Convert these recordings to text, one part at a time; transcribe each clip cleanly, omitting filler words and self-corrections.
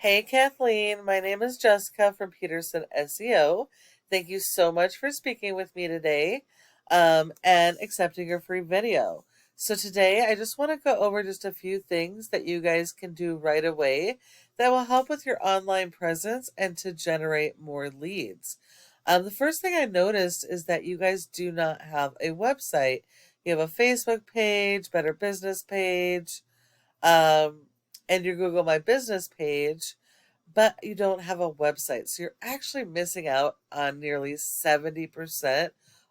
Hey Kathleen, my name is Jessica from Peterson SEO. Thank you so much for speaking with me today and accepting your free video. So today I just want to go over just a few things that you guys can do right away that will help with your online presence and to generate more leads. The first thing I noticed is that you guys do not have a website. You have a Facebook page, Better Business page, um, and your Google My Business page, but you don't have a website. So you're actually missing out on nearly 70%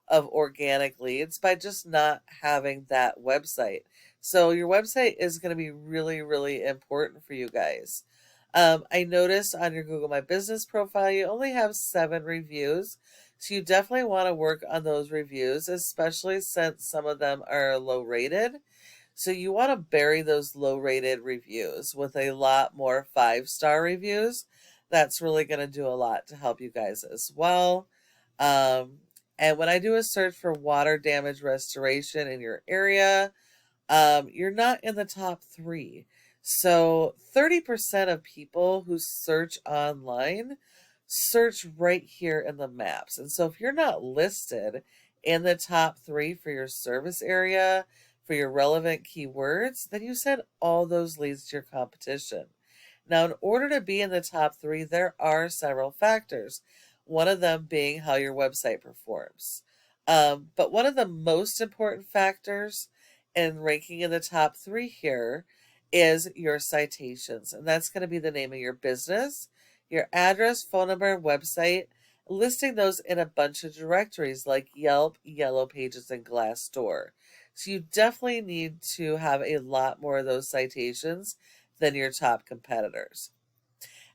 of organic leads by just not having that website. So your website is going to be really, really important for you guys. I noticed on your Google My Business profile, you only have 7 reviews. So you definitely want to work on those reviews, especially since some of them are low rated. So you want to bury those low rated reviews with a lot more 5-star reviews. That's really going to do a lot to help you guys as well. Um, and when I do a search for water damage restoration in your area, you're not in the top 3. So 30% of people who search online search right here in the maps. And so if you're not listed in the top 3 for your service area, for your relevant keywords, then you send all those leads to your competition. Now, in order to be in the top 3, there are several factors, one of them being how your website performs. But one of the most important factors in ranking in the top 3 here is your citations, and that's going to be the name of your business, your address, phone number, website, listing those in a bunch of directories like Yelp, Yellow Pages, and Glassdoor. So you definitely need to have a lot more of those citations than your top competitors.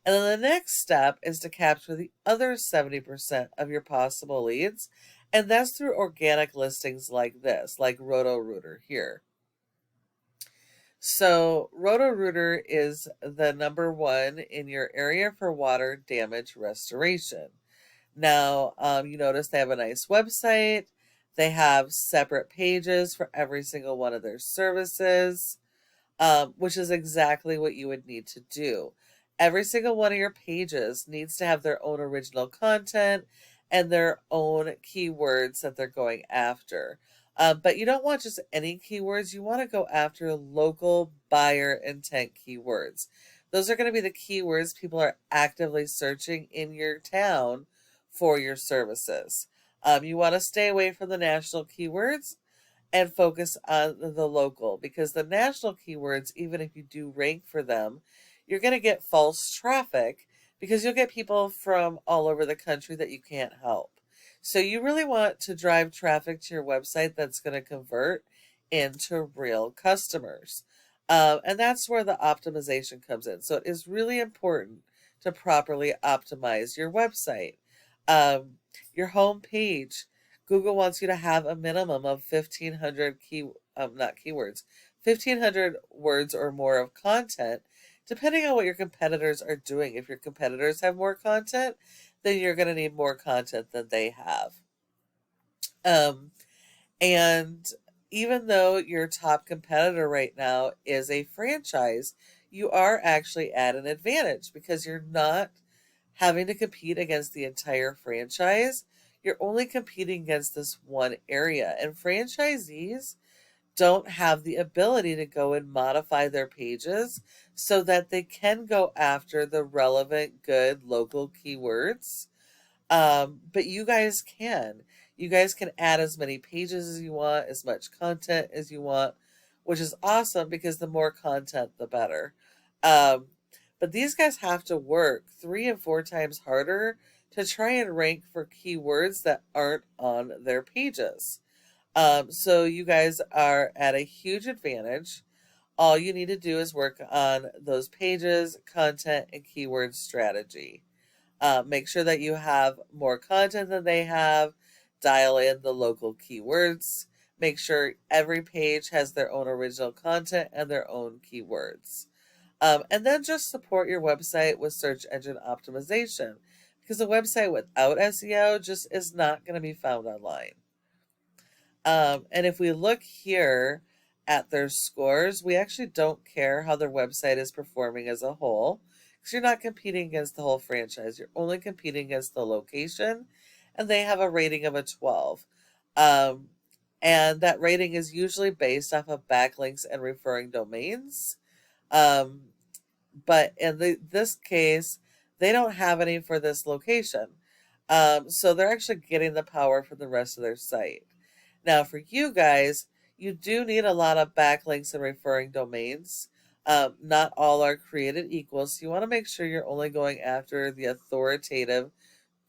And then the next step is to capture the other 70% of your possible leads, and that's through organic listings like this, like Roto-Rooter here. So Roto-Rooter is the #1 in your area for water damage restoration. Now, you notice they have a nice website. They have separate pages for every single one of their services, which is exactly what you would need to do. Every single one of your pages needs to have their own original content and their own keywords that they're going after. But you don't want just any keywords. You want to go after local buyer intent keywords. Those are going to be the keywords people are actively searching in your town for your services. You want to stay away from the national keywords and focus on the local, because the national keywords, even if you do rank for them, you're going to get false traffic because you'll get people from all over the country that you can't help. So you really want to drive traffic to your website that's going to convert into real customers. And that's where the optimization comes in. So it is really important to properly optimize your website. Your home page, Google wants you to have a minimum of 1,500 not keywords, 1,500 words or more of content, depending on what your competitors are doing. If your competitors have more content, then you're going to need more content than they have. Um, and even though your top competitor right now is a franchise, you are actually at an advantage because you're not having to compete against the entire franchise. You're only competing against this one area, and franchisees don't have the ability to go and modify their pages so that they can go after the relevant, good local keywords. But you guys can. You guys can add as many pages as you want, as much content as you want, which is awesome because the more content, the better. Um, but these guys have to work 3 and 4 times harder to try and rank for keywords that aren't on their pages. So you guys are at a huge advantage. All you need to do is work on those pages, content, and keyword strategy. Make sure that you have more content than they have. Dial in the local keywords. Make sure every page has their own original content and their own keywords. And then just support your website with search engine optimization, because a website without SEO just is not going to be found online. And if we look here at their scores, we actually don't care how their website is performing as a whole, because you're not competing against the whole franchise. You're only competing against the location, and they have a rating of a 12. Um, and that rating is usually based off of backlinks and referring domains. Um, but in this case, they don't have any for this location. So they're actually getting the power for the rest of their site. Now, for you guys, you do need a lot of backlinks and referring domains. Not all are created equal, so you want to make sure you're only going after the authoritative,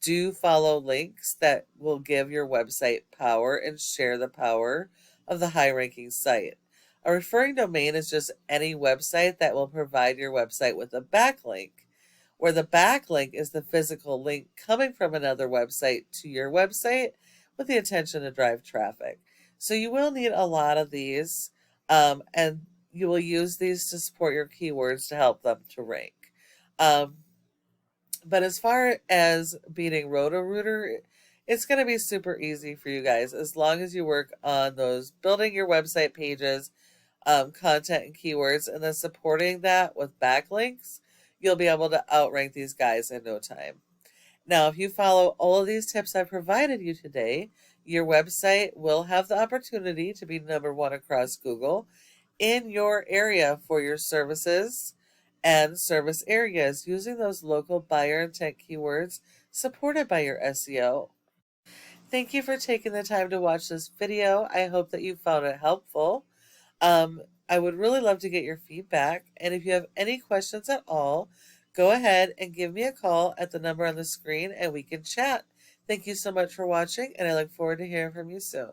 do follow links that will give your website power and share the power of the high ranking site. A referring domain is just any website that will provide your website with a backlink, where the backlink is the physical link coming from another website to your website with the intention to drive traffic. So you will need a lot of these, and you will use these to support your keywords to help them to rank. But as far as beating Roto-Rooter, it's going to be super easy for you guys as long as you work on those building your website pages, content and keywords, and then supporting that with backlinks. You'll be able to outrank these guys in no time. Now, if you follow all of these tips I provided you today, your website will have the opportunity to be #1 across Google in your area for your services and service areas using those local buyer intent keywords supported by your SEO. Thank you for taking the time to watch this video. I hope that you found it helpful. I would really love to get your feedback, and if you have any questions at all, go ahead and give me a call at the number on the screen and we can chat. Thank you so much for watching, and I look forward to hearing from you soon.